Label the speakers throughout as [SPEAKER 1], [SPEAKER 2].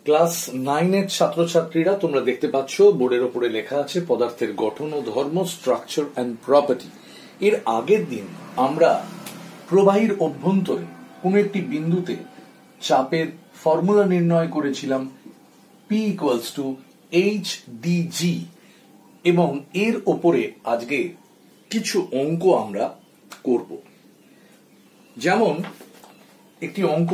[SPEAKER 1] Class 9 এর ছাত্রছাত্রীরা তোমরা দেখতে পাচ্ছ বোর্ডের উপরে লেখা আছে পদার্থের গঠন ও ধর্ম, স্ট্রাকচার এন্ড প্রপার্টি। এর আগের দিন আমরা প্রবাহীর অভ্যন্তরে কোনো একটি বিন্দুতে চাপের ফর্মুলা নির্ণয় করেছিলাম P = HdG, এবং এর উপরে আজকে কিছু অঙ্ক আমরা করব। যেমন একটি অঙ্ক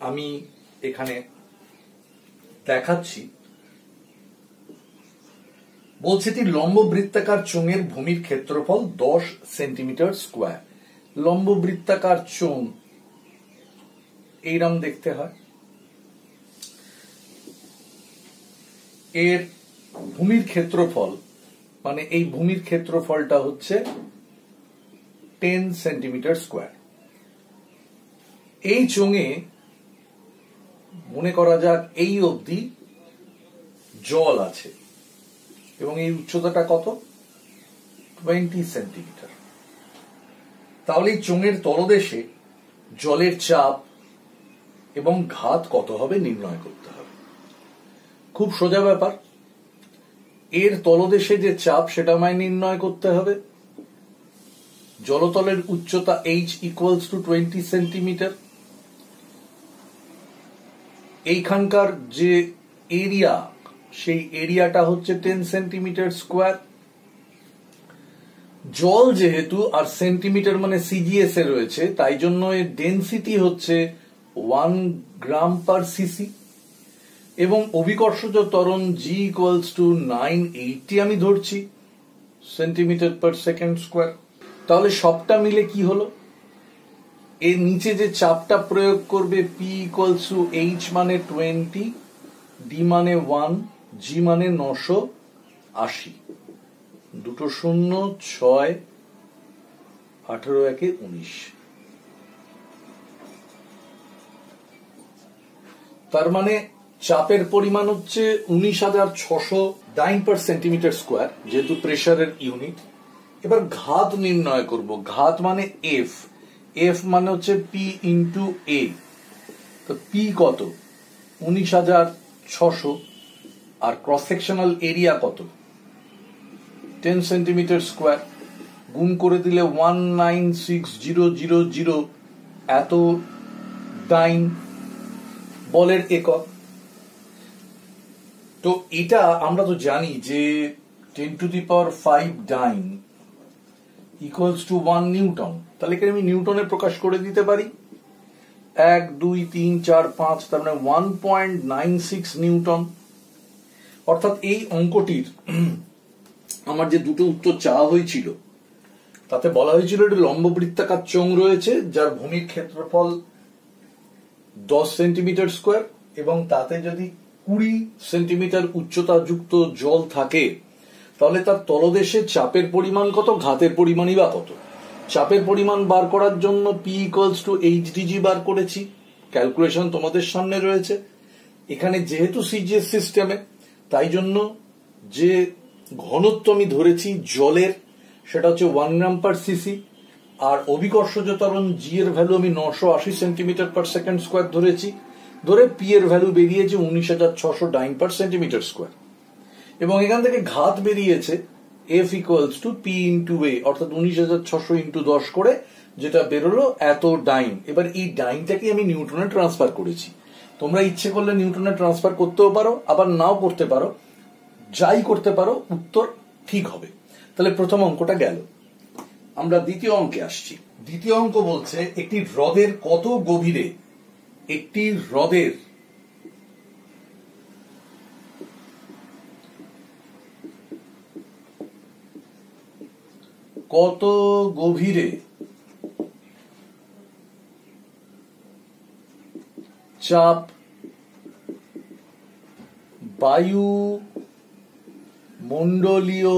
[SPEAKER 1] আমি এখানে দেখাচ্ছি। বলছে একটি লম্ব বৃত্তাকার চোঙের ভূমির ক্ষেত্রফল 10 সেন্টিমিটার স্কয়ার। লম্ব বৃত্তাকার চোঙ এইরকম দেখতে হয়। এর ভূমির ক্ষেত্রফল মানে এই ভূমির ক্ষেত্রফলটা হচ্ছে 10 সেন্টিমিটার স্কয়ার। এই চোঙে মনে করা যাক এই অবধি জল আছে এবং এই উচ্চতাটা কত? 20 সেন্টিমিটার। তাহলে এই চোঙের তলদেশে জলের চাপ এবং ঘাত কত হবে নির্ণয় করতে হবে। খুব সোজা ব্যাপার। এর তলদেশে যে চাপ সেটা আমায় নির্ণয় করতে হবে। জলতলের উচ্চতা h = 20 সেন্টিমিটার। এইখানকার যে এরিয়া, সেই এরিয়াটা হচ্ছে 10 সেন্টিমিটার স্কয়ার। জল যেহেতু আর সেন্টিমিটার মানে সিজিএস এ রয়েছে, তাই জন্য এর ডেনসিটি হচ্ছে 1 গ্রাম পার সিসি, এবং অভিকর্ষজ ত্বরণ G = 980 আমি ধরছি সেন্টিমিটার পার সেকেন্ড স্কয়ার। তাহলে সবটা মিলে কি হলো? এর নিচে যে চাপটা প্রয়োগ করবে P = H মানে 20, D মানে 1, G মানে 980, দুটো শূন্য 6, 18 × 19। তার মানে চাপের পরিমাণ হচ্ছে 19,600 ডাইন পার সেন্টিমিটার স্কয়ার, যেহেতু প্রেসারের ইউনিট। এবার ঘাত নির্ণয় করব। ঘাত মানে F, F মানে হচ্ছে P × A। তো P কত? 19,600, আর ক্রস সেকশনাল এরিয়া কত? 10 সেন্টিমিটার স্কয়ার। গুণ করে দিলে 196,000 এত ডাইন বলের একক। তো এটা আমরা তো জানি যে 10⁵ ডাইন = 1 নিউটন। তাহলে এখানে আমি নিউটনে প্রকাশ করে দিতে পারি। 1 2 3 4 5, তার মানে 1.96 নিউটন। অর্থাৎ এই অঙ্কটির আমার যে দুটো উত্তর চাওয়া হয়েছিল, তাতে বলা হয়েছিল একটি লম্ব বৃত্তাকার চোঙ রয়েছে যার ভূমির ক্ষেত্রফল 10 সেন্টিমিটার স্কয়ার, এবং তাতে যদি 20 সেন্টিমিটার উচ্চতা যুক্ত জল থাকে, তাহলে তার তলদেশে চাপের পরিমাণ কত, ঘাতের পরিমাণই বা কত। চাপের পরিমাণ বার করার জন্য P = HdG বার করেছি। ক্যালকুলেশন তোমাদের সামনে রয়েছে। এখানে যেহেতু সিজিএস সিস্টেমে, তাই জন্য যে ঘনত্ব আমি ধরেছি জলের, সেটা হচ্ছে 1 গ্রাম পার সিসি, আর অভিকর্ষজ ত্বরণ G এর ভ্যালু আমি 980 সেন্টিমিটার পার সেকেন্ড স্কয়ার ধরেছি। ধরে P এর ভ্যালু বেরিয়েছে 19,600 ডাইন পার সেন্টিমিটার স্কয়ার, এবং এখান থেকে ঘাত বেরিয়েছে F = P × A, অর্থাৎ 19,600 × 10 করে যেটা বেরোলো এত ডাইন। এবার এই ডাইনটাকে আমি নিউটনে ট্রান্সফার করেছি। তোমরা ইচ্ছে করলে নিউটনে ট্রান্সফার করতেও পারো, আবার নাও করতে পারো। যাই করতে পারো, উত্তর ঠিক হবে। তাহলে প্রথম অঙ্কটা গেল। আমরা দ্বিতীয় অঙ্কে আসছি। দ্বিতীয় অঙ্ক বলছে একটি হ্রদের কত গভীরে একটি হ্রদের কত গভীরে চাপ বায়ুমণ্ডলীয়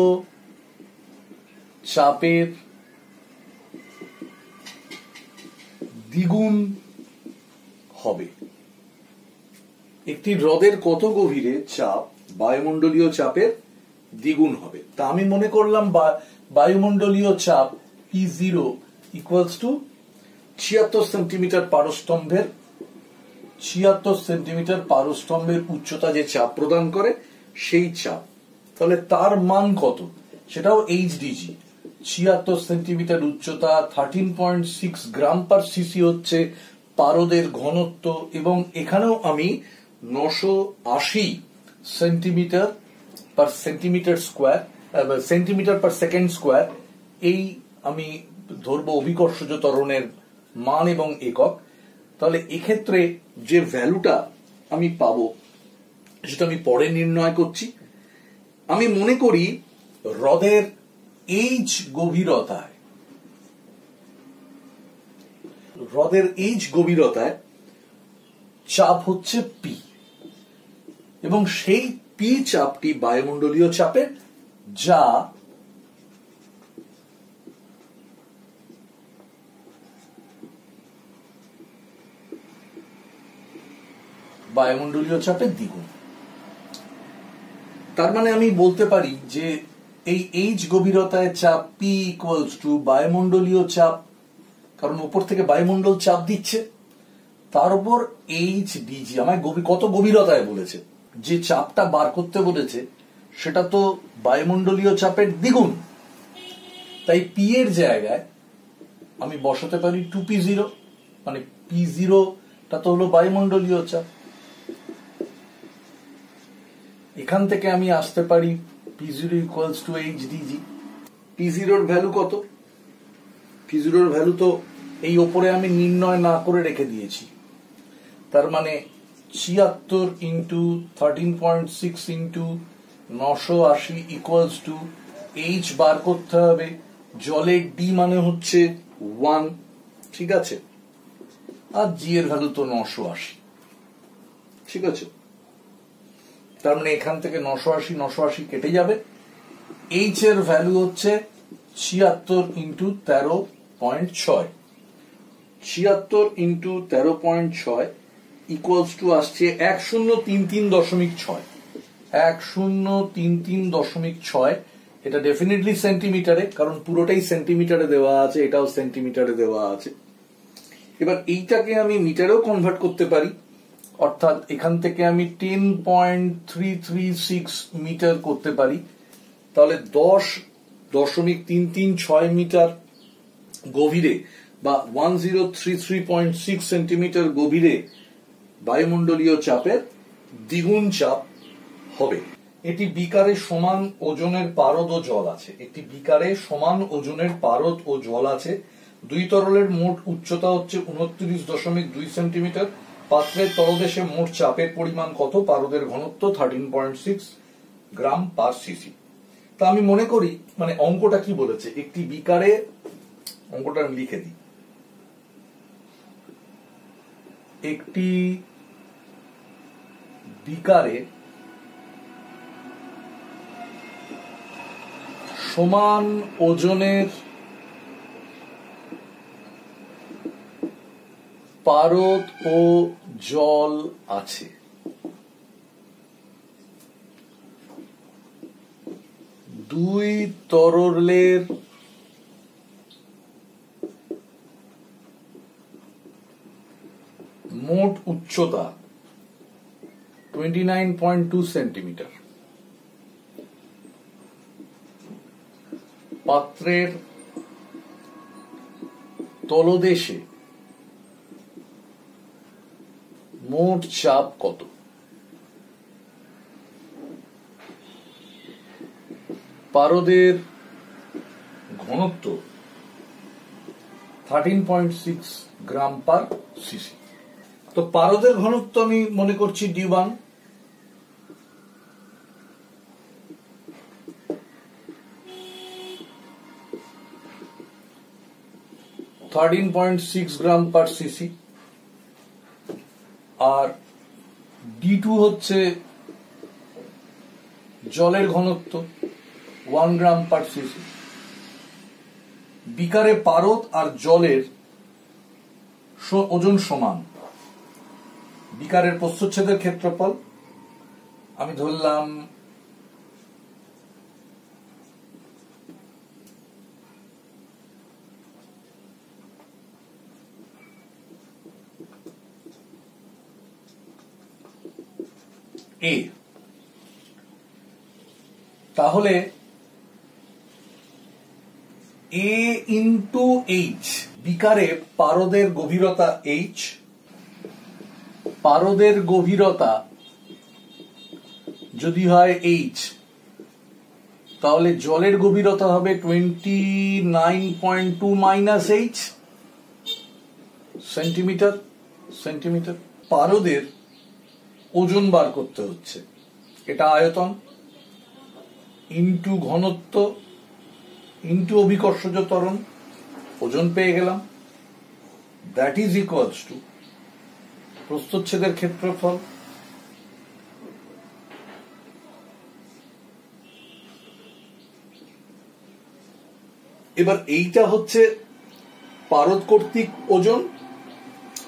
[SPEAKER 1] চাপের দ্বিগুণ হবে। একটি হ্রদের কত গভীরে চাপ বায়ুমণ্ডলীয় চাপের দ্বিগুণ হবে। তা আমি মনে করলাম বায়ুমণ্ডলীয় চাপ P0 = 76 সেন্টিমিটার পারস্তম্ভের 76 সেন্টিমিটার পারস্তম্ভের উচ্চতা যে চাপ প্রদান করে সেই চাপ, তাহলে তার মান কত সেটাও এইচডিজি। 76 সেন্টিমিটার উচ্চতা, 13.6 গ্রাম পার সিসি হচ্ছে পারদের ঘনত্ব, এবং এখানেও আমি 980 সেন্টিমিটার পার centimetre square, centimetre per second square, এই আমি ধরবো অভিকর্ষজ ত্বরণের মান এবং একক। তাহলে এক্ষেত্রে যে ভ্যালুটা আমি পাবো সেটা আমি পরে নির্ণয় করছি। আমি মনে করি হ্রদের এইচ গভীরতায় চাপ হচ্ছে পি, এবং সেই পি চাপটি বায়ুমণ্ডলীয় চাপের, যা বায়ুমণ্ডলীয় চাপের দ্বিগুণ। তার মানে আমি বলতে পারি যে এই এইচ গভীরতায় চাপ পি ইকুয়ালস টু বায়ুমণ্ডলীয় চাপ, কারণ উপর থেকে বায়ুমণ্ডল চাপ দিচ্ছে, তার উপর এইচ ডিজি। আমায় কত গভীরতায় বলেছে, যে চাপটা বার করতে বলেছে সেটা তো বায়ুমণ্ডলীয় চাপের দ্বিগুণ, তাই পি এর জায়গায় আমি বসাতে পারি 2p0, মানে p0 টা তো হলো বায়ুমণ্ডলীয় চাপ। এখান থেকে আমি আসতে পারি p0 ইকুয়ালস টু এইচডিজি। p0 এর ভ্যালু কত? p0 এর ভ্যালু তো এই ওপরে আমি নির্ণয় না করে রেখে দিয়েছি, তার মানে 76 into 13.6 into 980 equals to H বার করতে হবে। জলের ডি মানে হচ্ছে 1, ঠিক আছে, আর জি এর ভ্যালু তো 980, ঠিক আছে। তার মানে এখান থেকে 980 কেটে যাবে। এইচ এর ভ্যালু হচ্ছে 76 ইন্টু 13.6, 76 ইন্টু 13.6 ইকুয়ালস টু আসছে 1033.6, 1033.6। এটা ডেফিনেটলি সেন্টিমিটারে, কারণ পুরোটাই সেন্টিমিটারে দেওয়া আছে, এটাও সেন্টিমিটারে দেওয়া আছে। এবার এইটাকে আমি মিটারেও কনভার্ট করতে পারি, অর্থাৎ এখান থেকে আমি 10.336 মিটার করতে পারি। তাহলে 10.336 মিটার গভীরে বা 1033.6 সেন্টিমিটার গভীরে বায়ুমণ্ডলীয় চাপের দ্বিগুণ চাপ হবে। এটি বিকারে সমান ওজনের পারদ ও জল আছে, একটি বিকারে সমান ওজনের পারদ ও জল আছে। দুই তরলের মোট উচ্চতা হচ্ছে 29.2 সেন্টিমিটার। পাত্রের তলদেশে মোট চাপের পরিমাণ কত? পারদের ঘনত্ব 13.6 গ্রাম পার সিসি। তা আমি মনে করি, মানে অঙ্কটা কি বলেছে, একটি বিকারে, অঙ্কটা আমি লিখে দিই, একটি বিকারে সমান ওজনের পারদ ও জল আছে। দুই তরলের মোট উচ্চতা 29.2 সেন্টিমিটার। পাত্রের তলদেশে মোট চাপ কত? পারদের ঘনত্ব 13.6 গ্রাম পার সিসি। তো পারদের ঘনত্ব আমি মনে করছি D1, গ্রাম পার সিসি, আর D2 হচ্ছে জলের ঘনত্ব 1 গ্রাম পার সিসি। বিকারে পারদ আর জলের ওজন সমান। বিকারের প্রস্থচ্ছেদের ক্ষেত্রফল আমি ধরলাম এ। তাহলে এ ইন্টু এইচ, বিকারে পারদের গভীরতা এইচ, পারদের গভীরতা যদি হয় এইচ, তাহলে জলের গভীরতা হবে 29.2 মাইনাস এইচ সেন্টিমিটার। পারদের ওজন বার করতে হচ্ছে, এটা আয়তন ইন্টু ঘনত্ব ইন্টু অভিকর্ষজ ত্বরণ, ওজন পেয়ে গেলাম, দ্যাট ইজ ইকুয়ালস টু প্রস্থচ্ছেদের ক্ষেত্রফল এবার এইটা হচ্ছে পারদ কর্তৃক ওজন,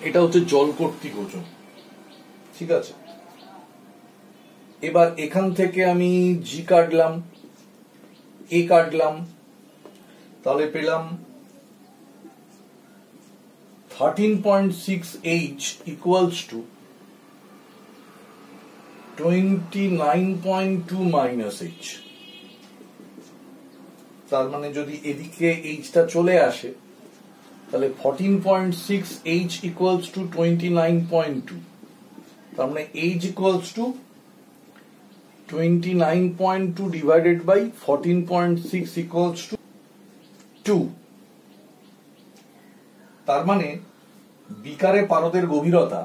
[SPEAKER 1] এটা হচ্ছে জল কর্তৃক ওজন, ঠিক আছে। এবার এখান থেকে আমি জি কাটলাম, এ কাটলাম, তাহলে পেলাম 13.6 H equals to 29.2 minus H। তার মানে যদি এদিকে এইচটা চলে আসে তাহলে 14.6 H equals to 29.2, তার মানে H equals to 29.2 divided by 14.6 equals to 2। তার মানে বিকারে পারদের গভীরতা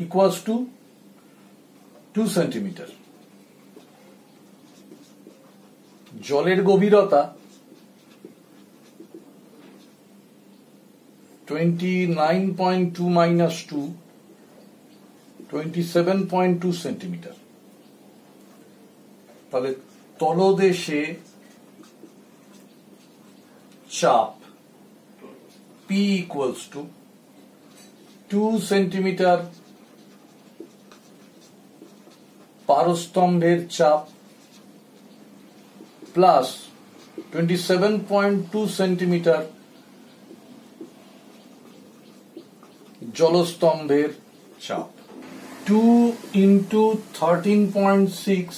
[SPEAKER 1] equals to 2 সেন্টিমিটার, জলের গভীরতা 29.2 minus 2, 27.2 সেন্টিমিটার। তাহলে তলদেশে চাপ P equals to 2 সেন্টিমিটার পারস্তম্ভের চাপ প্লাস 27.2 সেন্টিমিটার জলস্তম্ভের চাপ। 2 into 13.6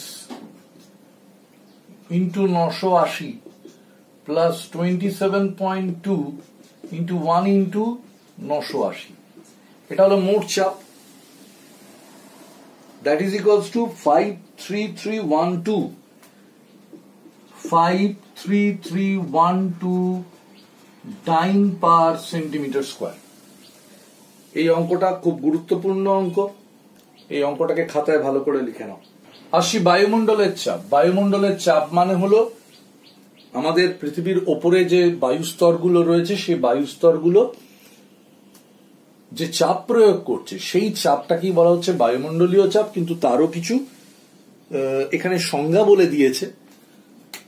[SPEAKER 1] into 980 plus 27.2 into 1 into 980, এটা হলো মোট চাপ, that is equals to 53312 dyne per centimetre square. এই অঙ্কটা খুব গুরুত্বপূর্ণ অঙ্ক, এই অঙ্কটাকে খাতায় ভালো করে লিখে নাও। আসি বায়ুমণ্ডলের চাপ। বায়ুমণ্ডলের চাপ মানে হলো আমাদের পৃথিবীর ওপরে যে বায়ুস্তরগুলো রয়েছে সেই বায়ুস্তরগুলো যে চাপ প্রয়োগ করছে সেই চাপটাকেই বলা হচ্ছে বায়ুমণ্ডলীয় চাপ। কিন্তু তারও কিছু এখানে সংজ্ঞা বলে দিয়েছে,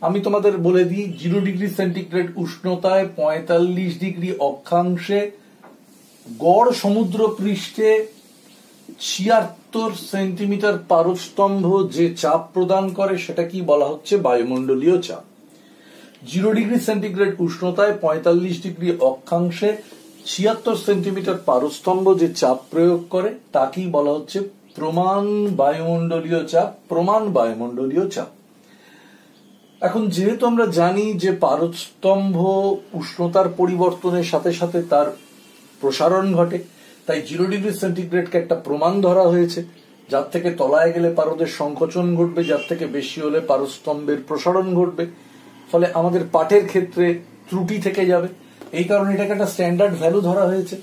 [SPEAKER 1] আমি তোমাদের বলে দিই। 0 ডিগ্রি সেন্টিগ্রেড উষ্ণতায় 45 ডিগ্রি অক্ষাংশে গড় সমুদ্র পৃষ্ঠে 76 সেন্টিমিটার পারস্তম্ভ যে চাপ প্রদান করে সেটা কি বলা হচ্ছে বায়ুমণ্ডলীয় চাপ। 0 ডিগ্রি সেন্টিগ্রেড উষ্ণতায় 45 ডিগ্রি অক্ষাংশে 76 সেন্টিমিটার পারস্তম্ভ যে চাপ প্রয়োগ করে তাকেই বলা হচ্ছে প্রমাণ বায়ুমণ্ডলীয় চাপ। প্রমাণ বায়ুমণ্ডলীয় চাপ। এখন যেহেতু আমরা জানি যে পারস্তম্ভ উষ্ণতার পরিবর্তনের সাথে সাথে তার প্রসারণ ঘটে, তাই 0 ডিগ্রি সেন্টিগ্রেডকে একটা প্রমাণ ধরা হয়েছে, যার থেকে তলায় গেলে পারদের সংকোচন ঘটবে, যার থেকে বেশি হলে পারস্তম্ভের প্রসারণ ঘটবে, ফলে আমাদের পাঠের ক্ষেত্রে ত্রুটি থেকে যাবে। এই কারণে এটাকে একটা স্ট্যান্ডার্ড ভ্যালু ধরা হয়েছে।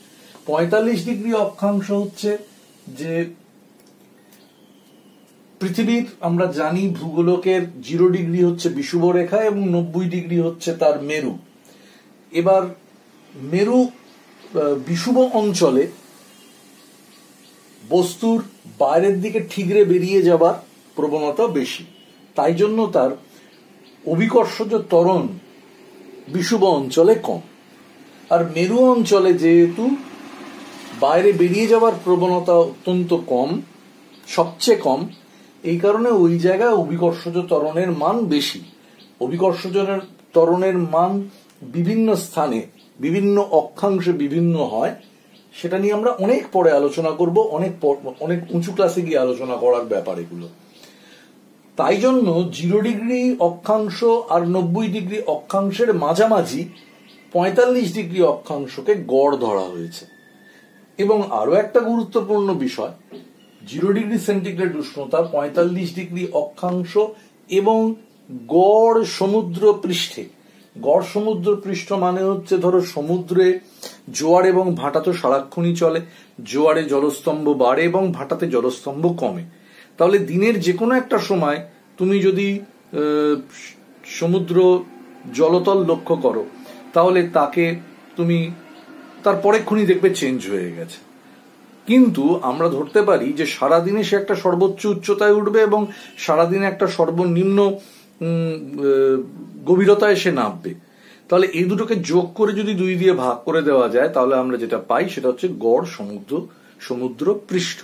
[SPEAKER 1] 45 ডিগ্রি অক্ষাংশ হচ্ছে যে পৃথিবীর, আমরা জানি ভূগোলকের 0 ডিগ্রি হচ্ছে বিষুবরেখা এবং 90 ডিগ্রি হচ্ছে তার মেরু। এবার মেরু বিষুব অঞ্চলে বস্তুর বাইরের দিকে ঠিকরে বেরিয়ে যাবার প্রবণতা বেশি, তাই জন্য তার অভিকর্ষজ ত্বরণ বিষুব অঞ্চলে কম। আর মেরু অঞ্চলে যেহেতু বাইরে বেরিয়ে যাওয়ার প্রবণতা অত্যন্ত কম, সবচেয়ে কম, এই কারণে ওই জায়গায় অভিকর্ষজ ত্বরণের মান বেশি। অভিকর্ষজনের ত্বরণের মান বিভিন্ন স্থানে বিভিন্ন অক্ষাংশে বিভিন্ন হয়, সেটা নিয়ে আমরা অনেক পরে আলোচনা করব, অনেক উঁচু ক্লাসে গিয়ে আলোচনা করার ব্যাপার এগুলো। তাই জন্য 0 ডিগ্রি অক্ষাংশ আর 90 ডিগ্রি অক্ষাংশের মাঝামাঝি 45 ডিগ্রি অক্ষাংশকে গড় ধরা হয়েছে। এবং আরো একটা গুরুত্বপূর্ণ বিষয়, 0 ডিগ্রি সেন্টিগ্রেড উষ্ণতা, 45 ডিগ্রি অক্ষাংশ এবং গড় সমুদ্র পৃষ্ঠে। গড় সমুদ্র পৃষ্ঠ মানে হচ্ছে, ধরো সমুদ্রে জোয়ার এবং ভাটা তো সারাক্ষণই চলে, জোয়ারে জলস্তম্ভ বাড়ে এবং ভাটাতে জলস্তম্ভ কমে। তাহলে দিনের যে কোনো একটা সময় তুমি যদি সমুদ্র জলতল লক্ষ্য করো, তাহলে তাকে তুমি তার পরেক্ষণই দেখবে চেঞ্জ হয়ে গেছে। কিন্তু আমরা ধরতে পারি যে সারাদিনে সে একটা সর্বোচ্চ উচ্চতায় উঠবে এবং সারাদিনে একটা সর্বনিম্ন গভীরতায় সে নামবে। তাহলে এই দুটোকে যোগ করে যদি 2 দিয়ে ভাগ করে দেওয়া যায়, তাহলে আমরা যেটা পাই সেটা হচ্ছে গড় সমুদ্র পৃষ্ঠ।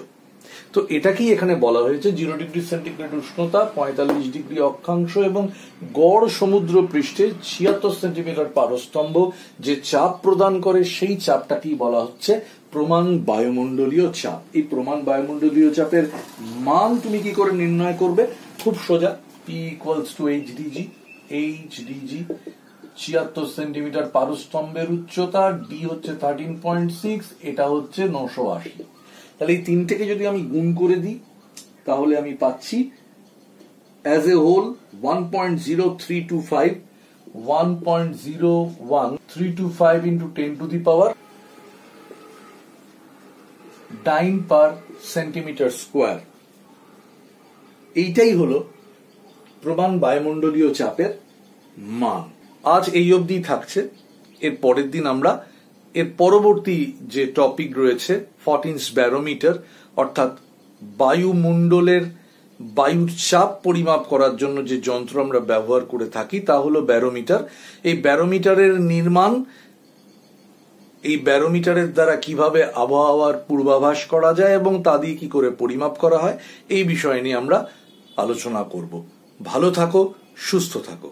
[SPEAKER 1] তো এটাকেই এখানে বলা হয়েছে 0 ডিগ্রি সেন্টিগ্রেড উষ্ণতা, 45 ডিগ্রি অক্ষাংশ এবং গড় সমুদ্র পৃষ্ঠে 76 সেন্টিমিটার পারস্তম্ভ যে চাপ প্রদান করে, সেই চাপটাকেই বলা হচ্ছে প্রমাণ বায়ুমণ্ডলীয় চাপ। এই প্রমাণ বায়ুমণ্ডলীয় চাপের মান তুমি কি করে নির্ণয় করবে? খুব সোজা, P = HDG। HDG 76 সেন্টিমিটার পারস্তম্ভের উচ্চতা, D হচ্ছে 13.6, এটা হচ্ছে 980। তাহলে এই তিনটেকে যদি আমি গুণ করে দিই, তাহলে আমি পাচ্ছি as a whole 1.0325 1.01325 into 10 to the power 9 per centimetre square. এইটাই হলো প্রমাণ বায়ুমণ্ডলীয় চাপের মান। আজ এই অবধি থাকছে। এর পরের দিন আমরা এর পরবর্তী যে টপিক রয়েছে, ফটিন্স ব্যারোমিটার, অর্থাৎ বায়ুমণ্ডলের বায়ুর চাপ পরিমাপ করার জন্য যে যন্ত্র আমরা ব্যবহার করে থাকি তা হলো ব্যারোমিটার। এই ব্যারোমিটারের নির্মাণ, এই ব্যারোমিটারের দ্বারা কিভাবে আবহাওয়ার পূর্বাভাস করা যায় এবং তা দিয়ে কি করে পরিমাপ করা হয়, এই বিষয় নিয়ে আমরা আলোচনা করব। ভালো থাকো, সুস্থ থাকো।